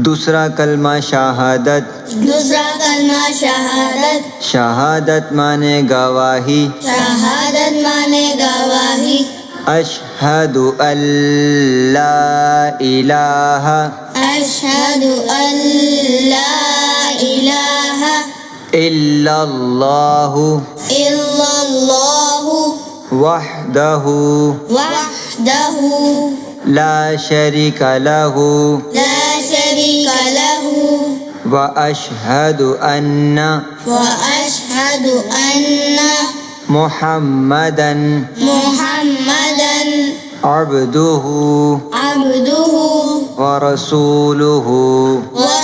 दूसरा कलमा शहादत। दूसरा कलमा शहादत। शहादत माने गवाही। शहादत माने गवाही। अशहदु अल्ला इलाहा। अशहदु अल्ला इलाहा इल्लल्लाहु इल्लल्लाहु वहदहु वहदहु ला शरीका लहु ला शरीका लहु व अशहदु अन्ना मुहम्मदन अब्दुहु अब्दुहु व रसूलुहु व